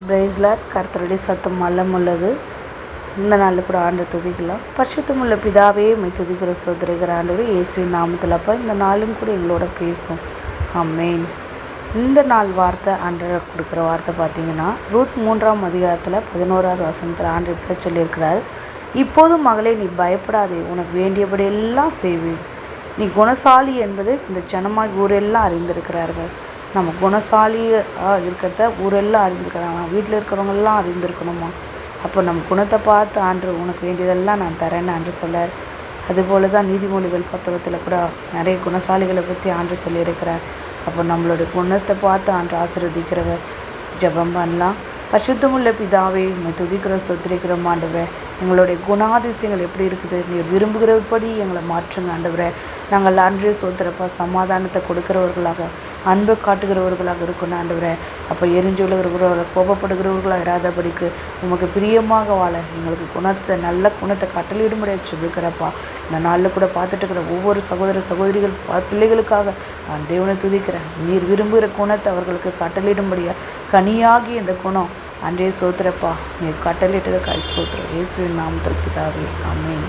பிரைஸ்லாட் கர்த்தருடைய சத்தம் வல்லம் உள்ளது. இந்த நாளில் கூட ஆண்டு துதிக்கலாம். பரிசுத்தமுள்ள பிதாவே மை துதிக்கிற சோதரிகிற ஆண்டவரே இயேசுவின் நாமத்தில் அப்பா இந்த நாளும் கூட எங்களோட பேசும். ஆமென். இந்த நாள் வார்த்தை ஆண்டவர் கொடுக்குற வார்த்தை பார்த்தீங்கன்னா ரூத் 3ஆம் அதிகாரத்தில் 11வது வசனத்தில் ஆண்டு இப்படி சொல்லியிருக்கிறார். இப்போதும் மகளே நீ பயப்படாதே, உனக்கு வேண்டியபடி எல்லாம் செய்வேன். நீ குணசாலி என்பது இந்த ஜனமாய் ஊரெல்லாம் அறிந்திருக்கிறார்கள். நம்ம குணசாலியாக இருக்கிறத ஊரெல்லாம் அறிந்திருக்கிறாங்க, வீட்டில் இருக்கிறவங்கெல்லாம் அறிந்திருக்கணுமா. அப்போ நம்ம குணத்தை பார்த்து ஆண்டு உனக்கு வேண்டியதெல்லாம் நான் தரேன்னு ஆண்டு சொல்லார். அதுபோல் தான் நீதிமொழிகள் புத்தகத்தில் கூட நிறைய குணசாலிகளை பற்றி ஆண்டு சொல்லியிருக்கிறார். அப்போ நம்மளுடைய குணத்தை பார்த்து ஆண்டு ஆசீர்வதிக்கிறவர். ஜெபம் பண்ணலாம். பரிசுத்தமுள்ள பிதாவே உம்மை துதிக்கிறோம், ஸ்தோத்திரிக்கிறோம் ஆண்டவரே. எங்களுடைய குணாதிசயங்கள் எப்படி இருக்குது, நீர் விரும்புகிறபடி எங்களை மாற்றுங்க ஆண்டவரே. நாங்கள் அன்றே சோத்திரப்பா சமாதானத்தை கொடுக்கிறவர்களாக, அன்பு காட்டுகிறவர்களாக இருக்கணும் ஆண்டவரே. அப்போ எரிஞ்சு விழுகிறவர்களாக, கோபப்படுகிறவர்களாக இராதபடிக்கு உமக்கு பிரியமாக வாழ எங்களுக்கு குணத்தை, நல்ல குணத்தை கட்டளையிடும்படியாக சொல்லிக்கிறப்பா. இந்த நாளில் கூட பார்த்துட்டு இருக்கிற ஒவ்வொரு சகோதர சகோதரிகள் பிள்ளைகளுக்காக நான் தேவனை துதிக்கிறேன். நீர் விரும்புகிற குணத்தை அவர்களுக்கு கட்டளையிடும்படியாக கனியாகி இந்த குணம் அன்றே சோத்திரப்பா நீர் கட்டளையிட்டதற்காக சோத்திரம். இயேசுவின் நாமத்தில் பிதாவே, ஆமென்.